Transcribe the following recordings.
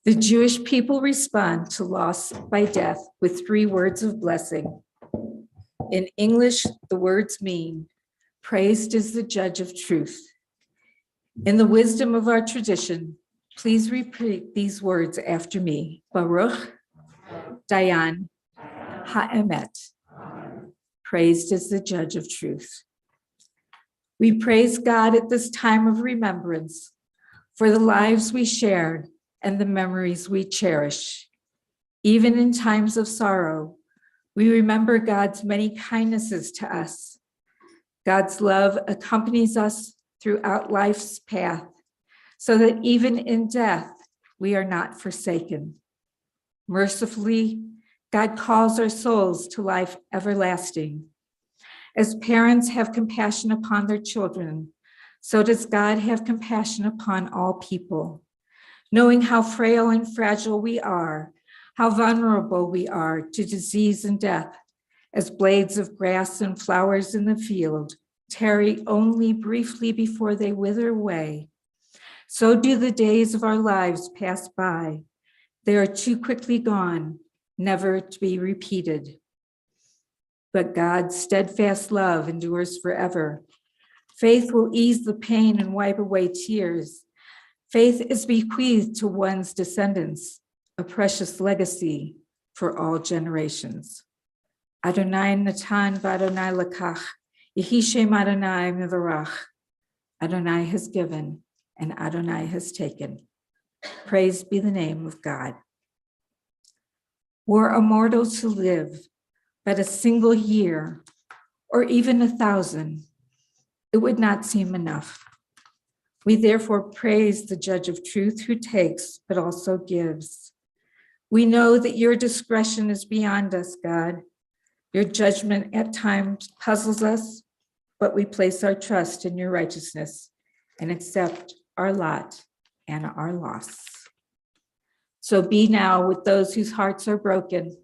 The Jewish people respond to loss by death with 3 words of blessing. In English, the words mean, praised is the judge of truth. In the wisdom of our tradition, please repeat these words after me. Baruch Dayan Ha'emet. Praised is the judge of truth. We praise God at this time of remembrance for the lives we shared and the memories we cherish. Even in times of sorrow, we remember God's many kindnesses to us. God's love accompanies us throughout life's path, so that even in death, we are not forsaken. Mercifully, God calls our souls to life everlasting. As parents have compassion upon their children, so does God have compassion upon all people. Knowing how frail and fragile we are, how vulnerable we are to disease and death, as blades of grass and flowers in the field tarry only briefly before they wither away, so do the days of our lives pass by. They are too quickly gone, never to be repeated. But God's steadfast love endures forever. Faith will ease the pain and wipe away tears. Faith is bequeathed to one's descendants, a precious legacy for all generations. Adonai natan v'Adonai lakach, Yehi Shem Adonai mevarach. Adonai has given and Adonai has taken. Praised be the name of God. Were a mortal to live but a single year, or even 1,000, it would not seem enough. We therefore praise the judge of truth who takes, but also gives. We know that your discretion is beyond us, God. Your judgment at times puzzles us, but we place our trust in your righteousness and accept our lot and our loss. So be now with those whose hearts are broken,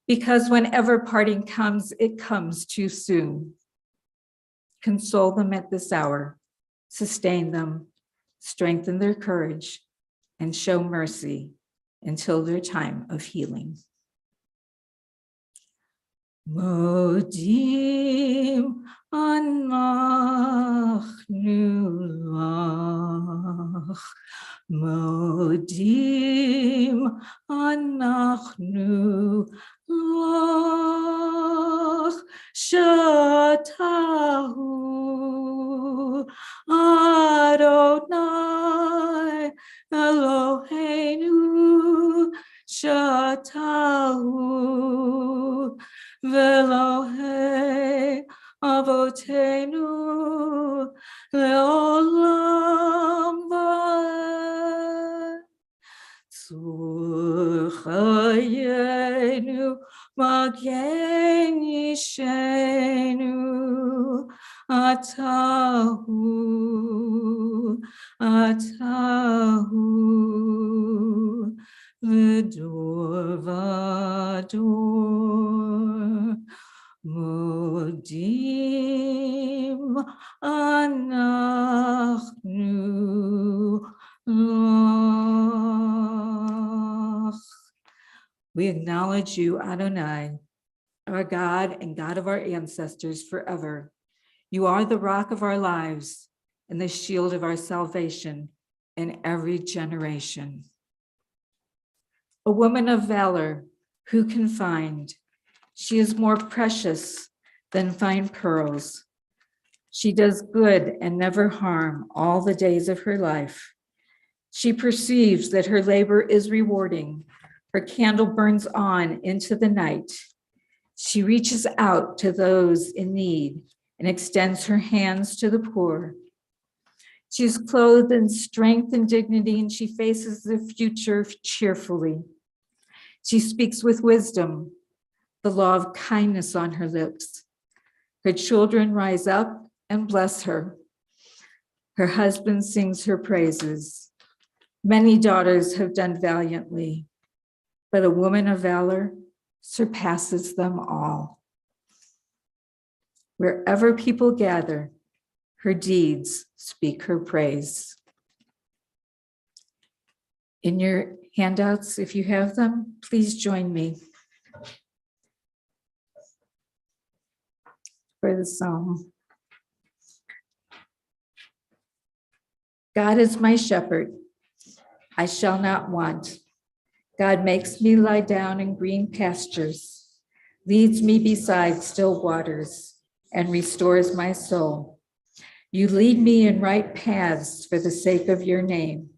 because whenever parting comes, it comes too soon. Console them at this hour, sustain them, strengthen their courage, and show mercy until their time of healing. Modim anachnu lach, modim anachnu lach, shatahu Adonai Eloheinu, shatahu Velohei Avotenu Leolam Vaed. Tzur Chayenu Magen Yishenu Atahu V'dor v'dor Modim anachnu lach. We acknowledge you, Adonai, our God and God of our ancestors forever. You are the rock of our lives and the shield of our salvation in every generation. A woman of valor, who can find? She is more precious than fine pearls. She does good and never harm all the days of her life. She perceives that her labor is rewarding. Her candle burns on into the night. She reaches out to those in need and extends her hands to the poor. She is clothed in strength and dignity, and she faces the future cheerfully. She speaks with wisdom, the law of kindness on her lips. Her children rise up and bless her. Her husband sings her praises. Many daughters have done valiantly, but a woman of valor surpasses them all. Wherever people gather, her deeds speak her praise. In your handouts, if you have them, please join me for the psalm. God is my shepherd, I shall not want. God makes me lie down in green pastures, leads me beside still waters, and restores my soul. You lead me in right paths for the sake of your name.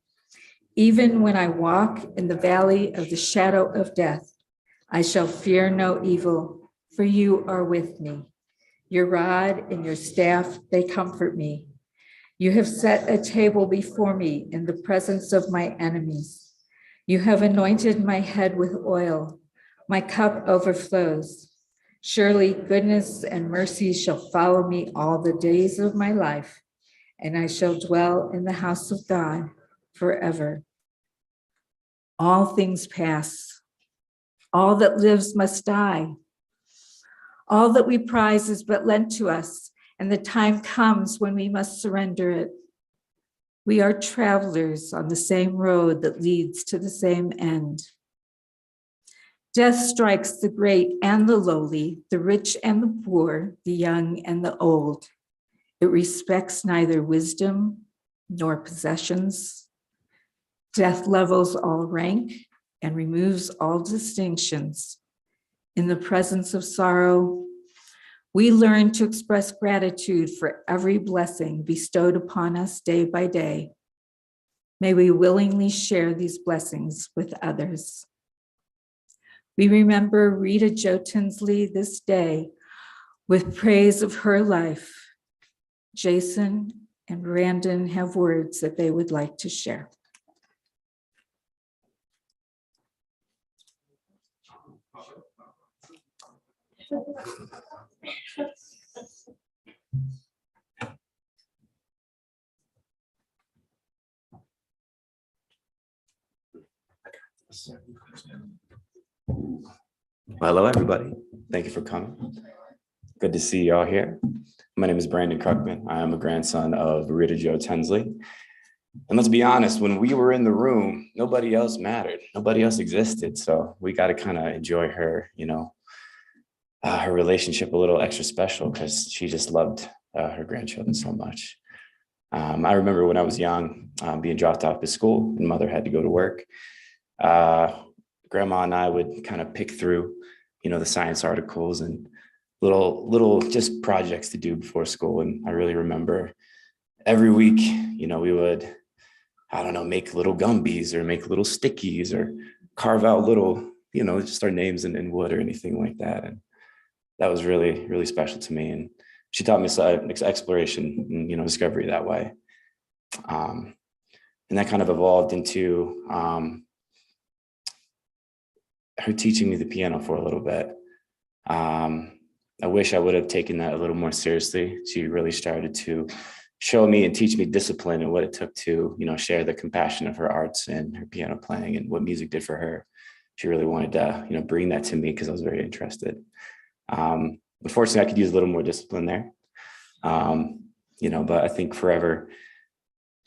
Even when I walk in the valley of the shadow of death, I shall fear no evil, for you are with me. Your rod and your staff, they comfort me. You have set a table before me in the presence of my enemies. You have anointed my head with oil. My cup overflows. Surely goodness and mercy shall follow me all the days of my life, and I shall dwell in the house of God forever. All things pass. All that lives must die. All that we prize is but lent to us, and the time comes when we must surrender it. We are travelers on the same road that leads to the same end. Death strikes the great and the lowly, the rich and the poor, the young and the old. It respects neither wisdom nor possessions. Death levels all rank and removes all distinctions. In the presence of sorrow, we learn to express gratitude for every blessing bestowed upon us day by day. May we willingly share these blessings with others. We remember Rita Jo Tinsley this day with praise of her life. Jason and Brandon have words that they would like to share. Hello, everybody. Thank you for coming. Good to see you all here. My name is Brandon Kruckman. I am a grandson of Rita Jo Tinsley. And let's be honest, when we were in the room, nobody else mattered. Nobody else existed. So we got to kind of enjoy her, her relationship a little extra special because she just loved her grandchildren so much. I remember when I was young, being dropped off to school and mother had to go to work. Grandma and I would kind of pick through, the science articles and little just projects to do before school. And I really remember every week, we would, make little gumbies or make little stickies or carve out little, just our names in wood or anything like that. And that was really, really special to me. And she taught me exploration and, discovery that way. And that kind of evolved into her teaching me the piano for a little bit. I wish I would have taken that a little more seriously. She really started to show me and teach me discipline and what it took to, share the compassion of her arts and her piano playing and what music did for her. She really wanted to, bring that to me because I was very interested. Unfortunately, I could use a little more discipline there. But I think forever,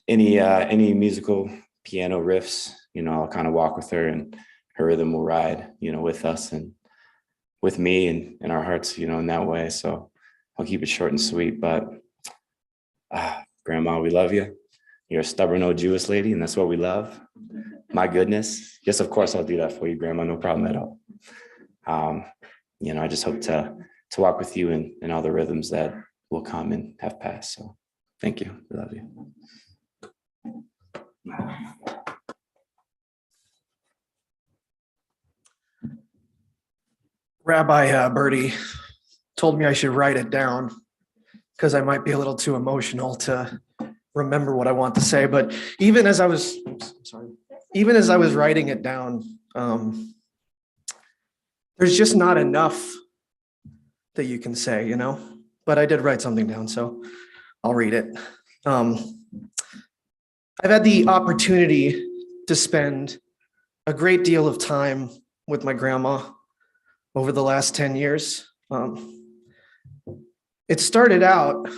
any musical piano riffs, I'll kind of walk with her and her rhythm will ride, with us and with me and in our hearts, in that way. So I'll keep it short and sweet, but Grandma, we love you. You're a stubborn old Jewish lady, and that's what we love. My goodness. Yes, of course I'll do that for you, Grandma. No problem at all. I just hope to walk with you in all the rhythms that will come and have passed. So thank you. We love you. Rabbi Birdie told me I should write it down because I might be a little too emotional to remember what I want to say. But even as I was writing it down, there's just not enough that you can say, but I did write something down, so I'll read it. I've had the opportunity to spend a great deal of time with my grandma over the last 10 years. It started out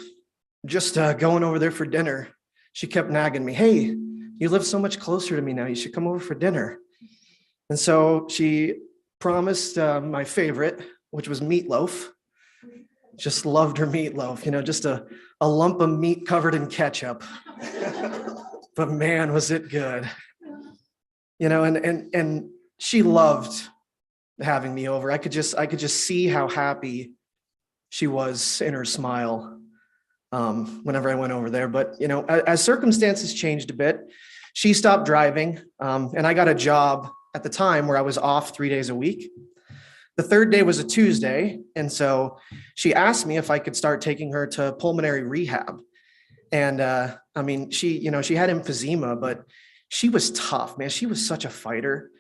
just going over there for dinner. She kept nagging me, hey, you live so much closer to me now. You should come over for dinner. And so she promised my favorite, which was meatloaf. Just loved her meatloaf, just a lump of meat covered in ketchup. But man, was it good. And she loved having me over. I could just see how happy she was in her smile whenever I went over there. But as circumstances changed a bit, she stopped driving, and I got a job at the time where I was off 3 days a week. The third day was a Tuesday, and so she asked me if I could start taking her to pulmonary rehab. And she had emphysema, but she was tough, man. She was such a fighter.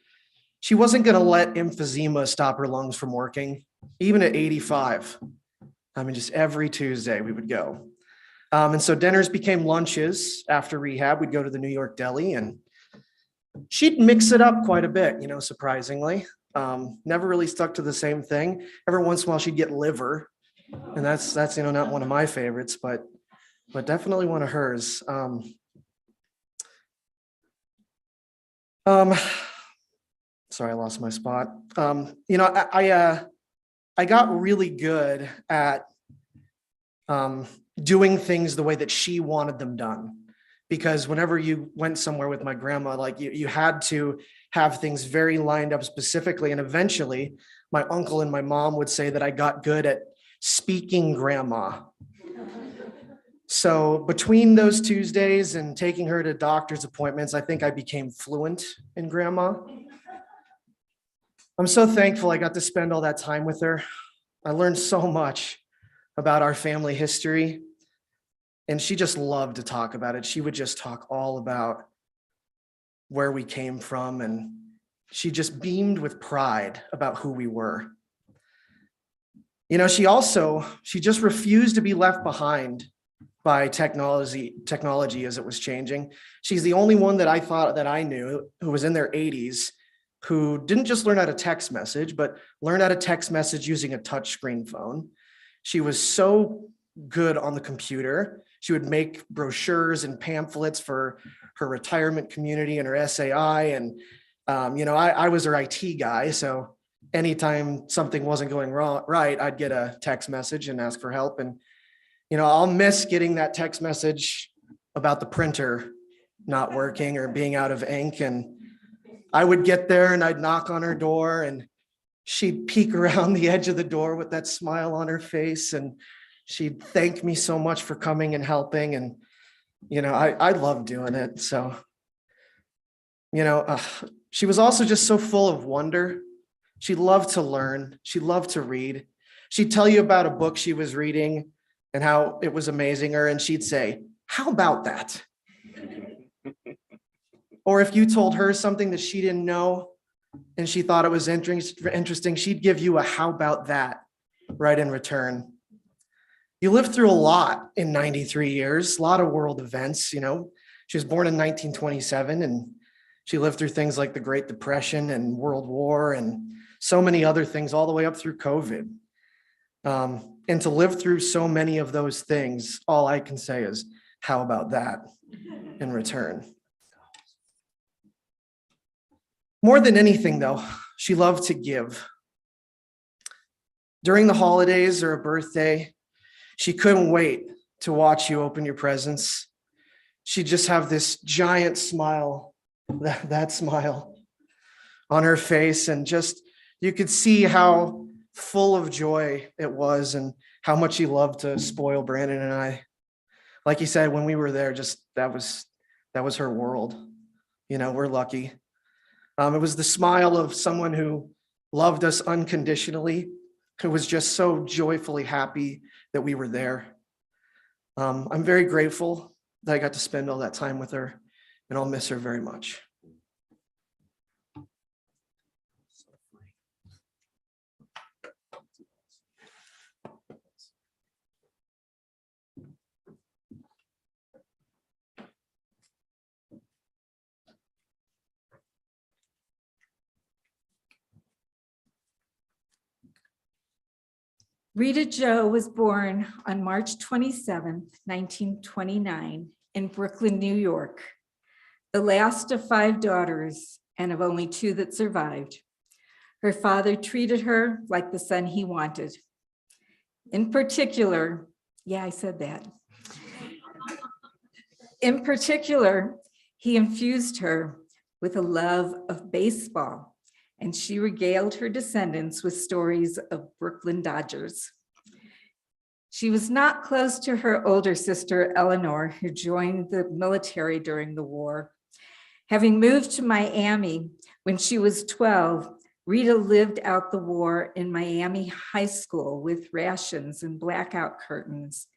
She wasn't going to let emphysema stop her lungs from working, even at 85. Just every Tuesday we would go. And so dinners became lunches after rehab. We'd go to the New York Deli, and she'd mix it up quite a bit, surprisingly. Never really stuck to the same thing. Every once in a while she'd get liver, and that's not one of my favorites, but definitely one of hers. Sorry, I lost my spot. I got really good at doing things the way that she wanted them done. Because whenever you went somewhere with my grandma, like you had to have things very lined up specifically. And eventually my uncle and my mom would say that I got good at speaking grandma. So between those Tuesdays and taking her to doctor's appointments, I think I became fluent in grandma. I'm so thankful I got to spend all that time with her. I learned so much about our family history, and she just loved to talk about it. She would just talk all about where we came from, and she just beamed with pride about who we were. She just refused to be left behind by technology as it was changing. She's the only one that I thought that I knew who was in their 80s, who didn't just learn how to text message, but learn how to text message using a touchscreen phone. She was so good on the computer. She would make brochures and pamphlets for her retirement community and her SAI. And, I was her IT guy. So anytime something wasn't going right, I'd get a text message and ask for help. And, I'll miss getting that text message about the printer not working or being out of ink. And I would get there and I'd knock on her door, and she'd peek around the edge of the door with that smile on her face. And she'd thank me so much for coming and helping. And, I love doing it. So, she was also just so full of wonder. She loved to learn. She loved to read. She'd tell you about a book she was reading and how it was amazing her. And she'd say, "How about that?" Or if you told her something that she didn't know and she thought it was interesting, she'd give you a "how about that" right in return. You lived through a lot in 93 years, a lot of world events. She was born in 1927, and she lived through things like the Great Depression and World War and so many other things, all the way up through COVID. And to live through so many of those things, all I can say is, how about that in return? More than anything, though, she loved to give. During the holidays or a birthday, she couldn't wait to watch you open your presents. She'd just have this giant smile, that smile on her face, and just you could see how full of joy it was and how much she loved to spoil Brandon and I. Like you said, when we were there, just that was her world. We're lucky. It was the smile of someone who loved us unconditionally, who was just so joyfully happy that we were there. I'm very grateful that I got to spend all that time with her, and I'll miss her very much. Rita Jo was born on March 27th, 1929 in Brooklyn, New York, the last of 5 daughters and of only 2 that survived. Her father treated her like the son he wanted. In particular, yeah, I said that. In particular, he infused her with a love of baseball, and she regaled her descendants with stories of Brooklyn Dodgers. She was not close to her older sister, Eleanor, who joined the military during the war. Having moved to Miami when she was 12, Rita lived out the war in Miami High School with rations and blackout curtains,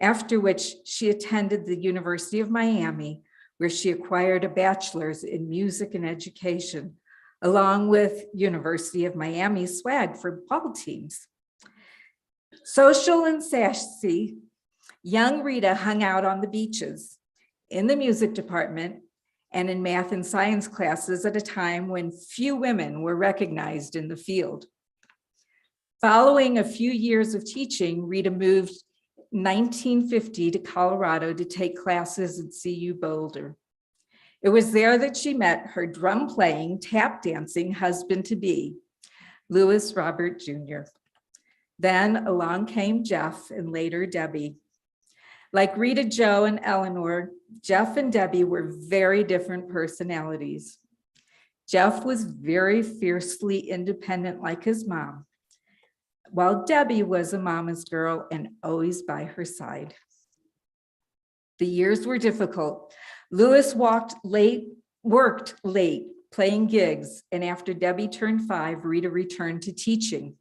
after which she attended the University of Miami, where she acquired a bachelor's in music and education, along with University of Miami swag for ball teams. Social and sassy, young Rita hung out on the beaches, in the music department, and in math and science classes at a time when few women were recognized in the field. Following a few years of teaching, Rita moved 1950 to Colorado to take classes at CU Boulder. It was there that she met her drum playing, tap dancing husband-to-be, Lewis Robert Jr. Then along came Jeff and later Debbie. Like Rita, Joe, and Eleanor, Jeff and Debbie were very different personalities. Jeff was very fiercely independent like his mom, while Debbie was a mama's girl and always by her side. The years were difficult. Lewis worked late, playing gigs, and after Debbie turned 5, Rita returned to teaching.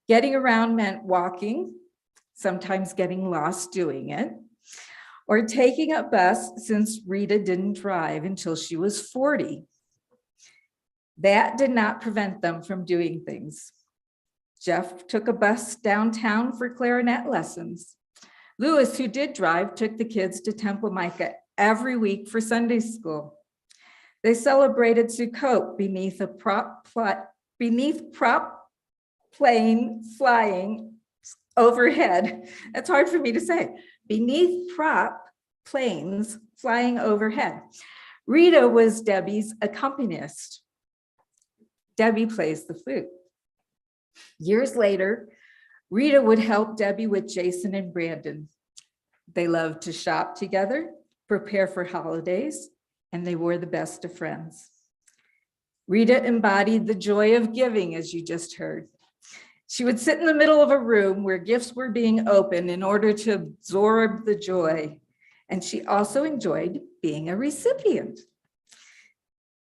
Getting around meant walking, sometimes getting lost doing it, or taking a bus since Rita didn't drive until she was 40. That did not prevent them from doing things. Jeff took a bus downtown for clarinet lessons. Lewis, who did drive, took the kids to Temple Micah every week for Sunday school. They celebrated Sukkot beneath prop plane flying overhead. That's hard for me to say. Beneath prop planes flying overhead. Rita was Debbie's accompanist. Debbie plays the flute. Years later, Rita would help Debbie with Jason and Brandon. They loved to shop together, prepare for holidays, and they were the best of friends. Rita embodied the joy of giving, as you just heard. She would sit in the middle of a room where gifts were being opened in order to absorb the joy. And she also enjoyed being a recipient.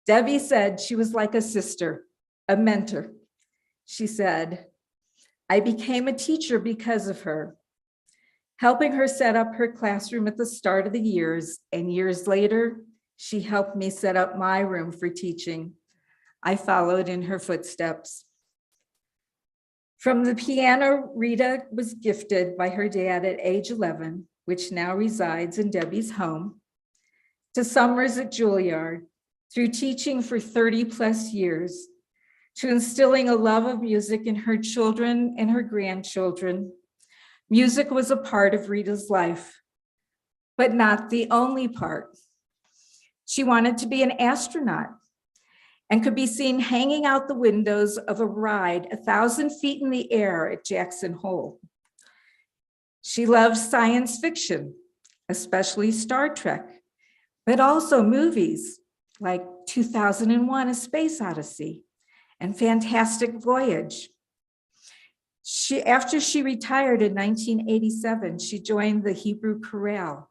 Debbie said she was like a sister, a mentor. She said, I became a teacher because of her, helping her set up her classroom at the start of the years, and years later, she helped me set up my room for teaching. I followed in her footsteps. From the piano Rita was gifted by her dad at age 11, which now resides in Debbie's home, to summers at Juilliard, through teaching for 30 plus years, to instilling a love of music in her children and her grandchildren. Music was a part of Rita's life, but not the only part. She wanted to be an astronaut and could be seen hanging out the windows of a ride 1,000 feet in the air at Jackson Hole. She loved science fiction, especially Star Trek, but also movies like 2001: A Space Odyssey and Fantastic Voyage. After she retired in 1987, she joined the Hebrew Chorale.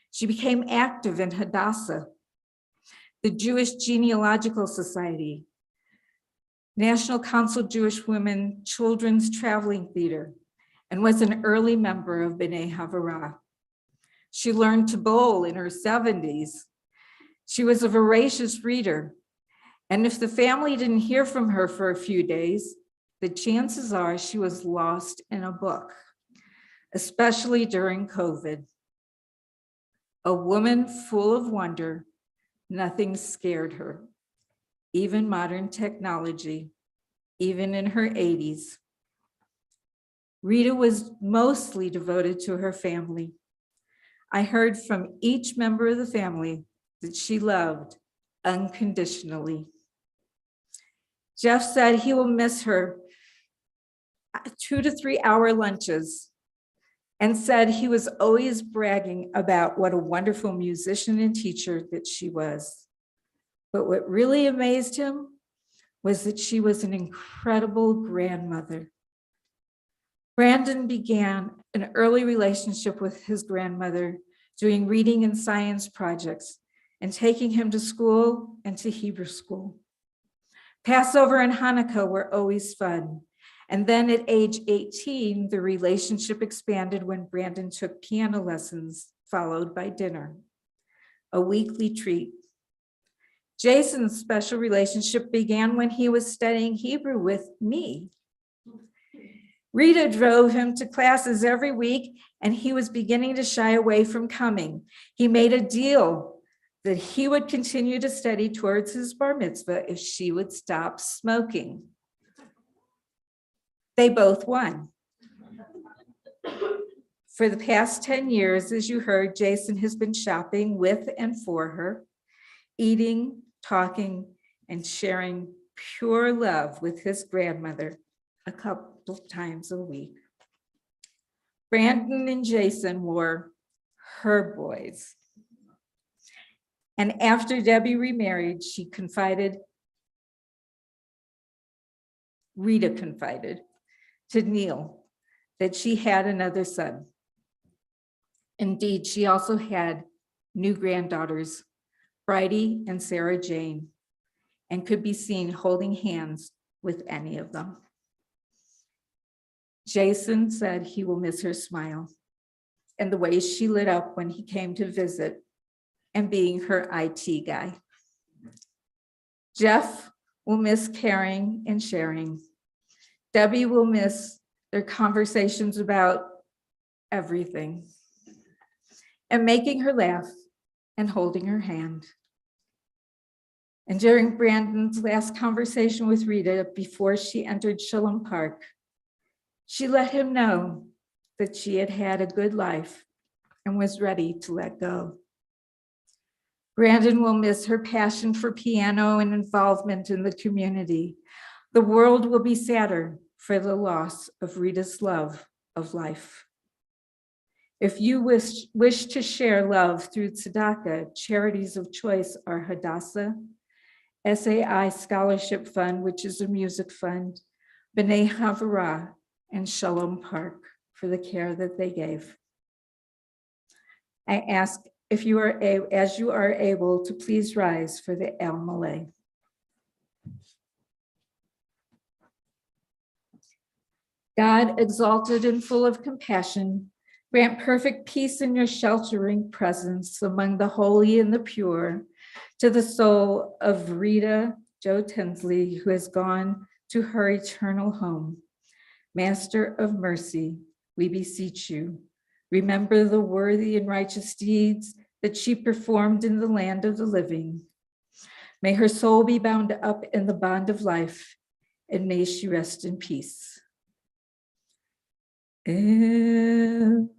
She became active in Hadassah, the Jewish Genealogical Society, National Council Jewish Women Children's Traveling Theater, and was an early member of B'nai Havorah. She learned to bowl in her 70s. She was a voracious reader, and if the family didn't hear from her for a few days, the chances are she was lost in a book, especially during COVID. A woman full of wonder, nothing scared her, even modern technology, even in her 80s. Rita was mostly devoted to her family. I heard from each member of the family that she loved unconditionally. Jeff said he will miss her 2 to 3 hour lunches and said he was always bragging about what a wonderful musician and teacher that she was. But what really amazed him was that she was an incredible grandmother. Brandon began an early relationship with his grandmother, doing reading and science projects and taking him to school and to Hebrew school. Passover and Hanukkah were always fun. And then at age 18, the relationship expanded when Brandon took piano lessons, followed by dinner, a weekly treat. Jason's special relationship began when he was studying Hebrew with me. Rita drove him to classes every week, and he was beginning to shy away from coming. He made a deal that he would continue to study towards his bar mitzvah if she would stop smoking. They both won. For the past 10 years, as you heard, Jason has been shopping with and for her, eating, talking, and sharing pure love with his grandmother a couple times a week. Brandon and Jason were her boys. And after Debbie remarried, Rita confided to Neil that she had another son. Indeed, she also had new granddaughters, Bridie and Sarah Jane, and could be seen holding hands with any of them. Jason said he will miss her smile and the way she lit up when he came to visit and being her IT guy. Jeff will miss caring and sharing. Debbie will miss their conversations about everything and making her laugh and holding her hand. And during Brandon's last conversation with Rita before she entered Shalom Park, she let him know that she had had a good life and was ready to let go. Brandon will miss her passion for piano and involvement in the community. The world will be sadder for the loss of Rita's love of life. If you wish to share love through tzedakah, charities of choice are Hadassah, SAI Scholarship Fund, which is a music fund, B'nai Havurah, and Shalom Park for the care that they gave. I ask if you are, as you are able, to please rise for the El Malay. God, exalted and full of compassion, grant perfect peace in your sheltering presence among the holy and the pure, to the soul of Rita Jo Tinsley, who has gone to her eternal home. Master of mercy, we beseech you, remember the worthy and righteous deeds that she performed in the land of the living. May her soul be bound up in the bond of life, and may she rest in peace. El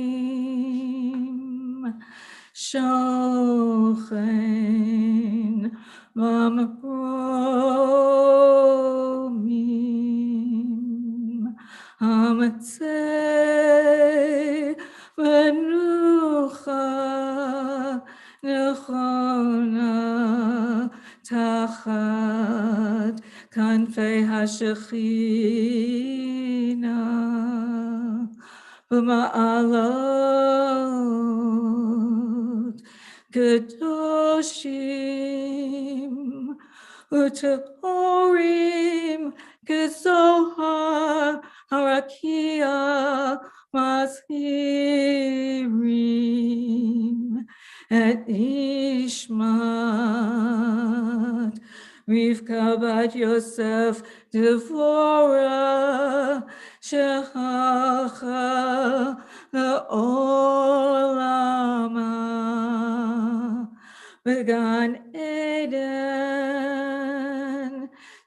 Rachamim Shochen Mamromim Hamatzei Menucha Nechona Tachat Kanfei Hashechina B'ma'alot Kedoshim U'Tehorim Kezohar Harakia Mazhirim Et Ishmat Rivka bat Yosef Devorah Shechacha Le'olama V'gan Eden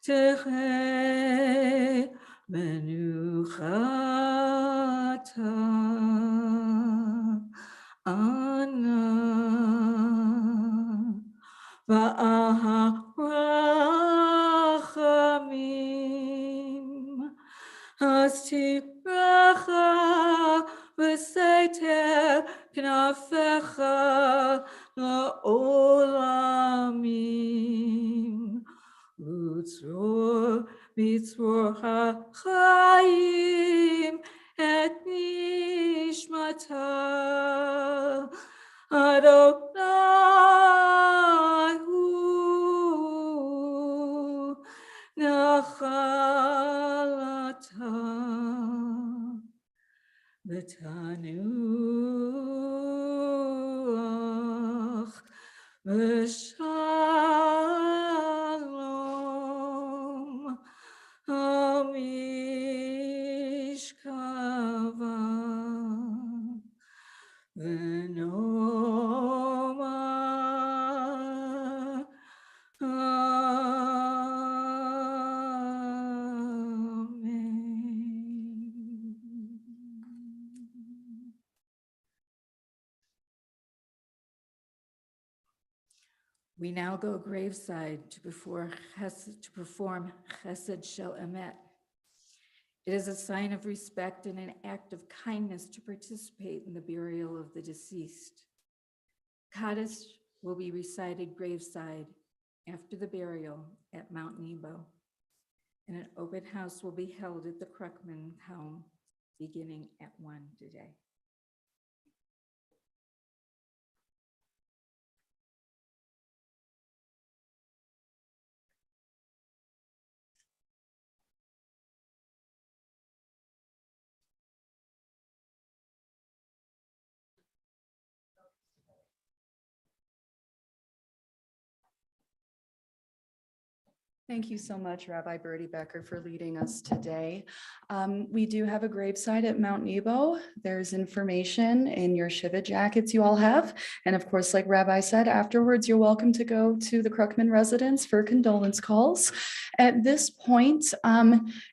Techei Menuchata. וסתר כנפיך לעולמים. וצרור בצרור החיים את נשמתה. אדוני הוא נחלתה. ותנוח ושלום המשכבה ונאמר amen. We now go graveside to perform Chesed Shel Emet. It is a sign of respect and an act of kindness to participate in the burial of the deceased. Kaddish will be recited graveside after the burial at Mount Nebo, and an open house will be held at the Krukman home beginning at 1 today. Thank you so much, Rabbi Bertie Becker, for leading us today. We do have a gravesite at Mount Nebo. There's information in your Shiva jackets you all have. And of course, like Rabbi said, afterwards, you're welcome to go to the Krukman residence for condolence calls. At this point,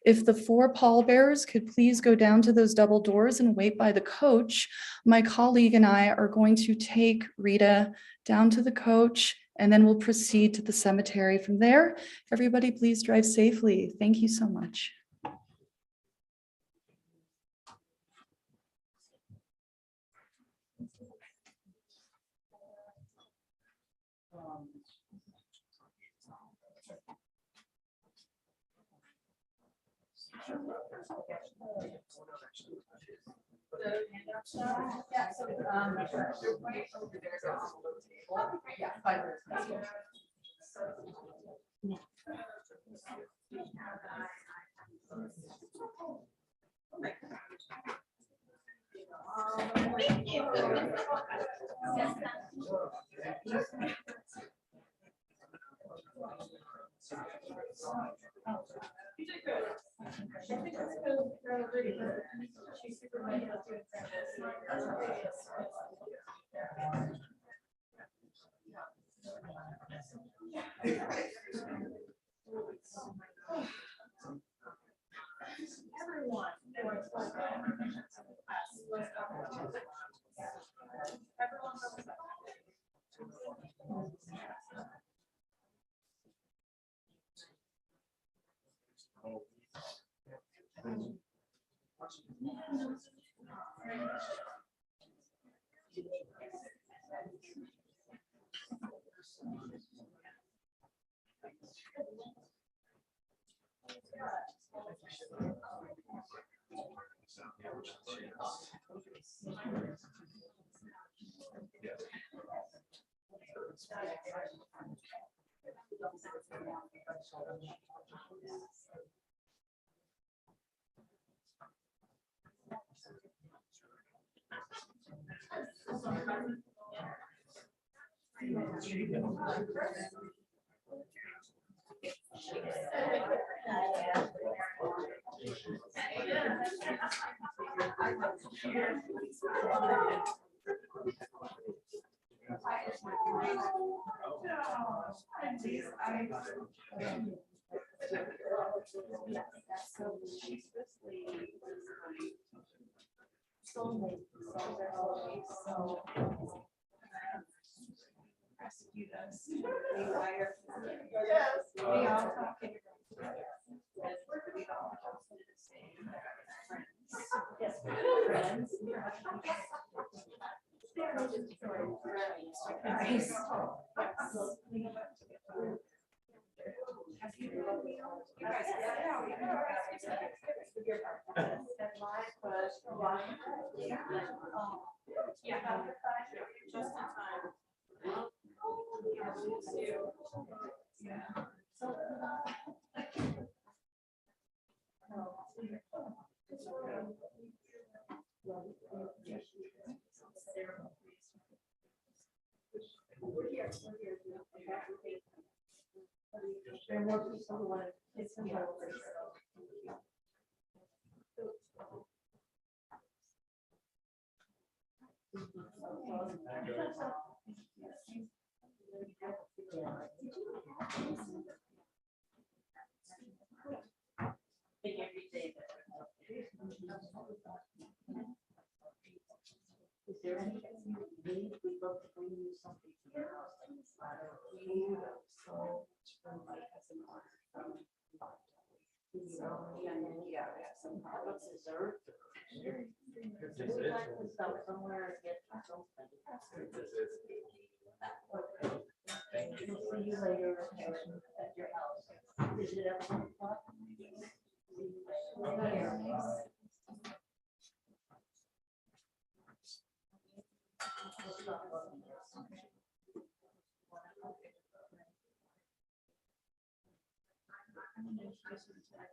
if the 4 pallbearers could please go down to those double doors and wait by the coach, my colleague and I are going to take Rita down to the coach, and then we'll proceed to the cemetery from there. Everybody, please drive safely. Thank you so much.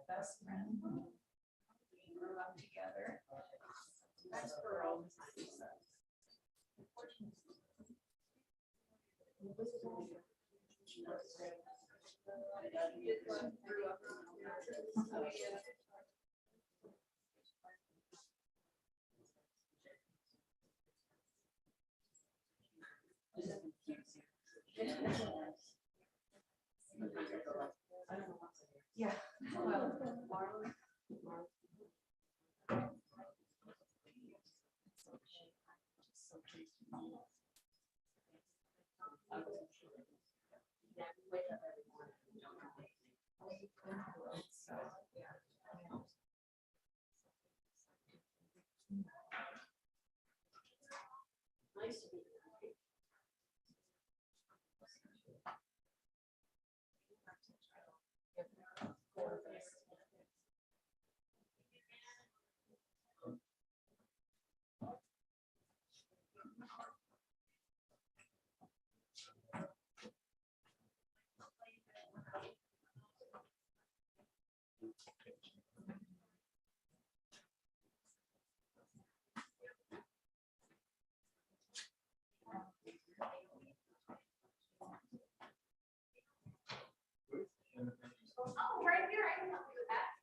Best friend. We grew up together. That's Pearl. Yeah. Oh, right here, I can help you with that.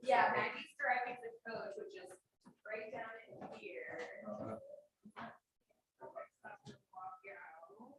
Yeah, Maggie's driving the coach, which is right down in here. Walk out.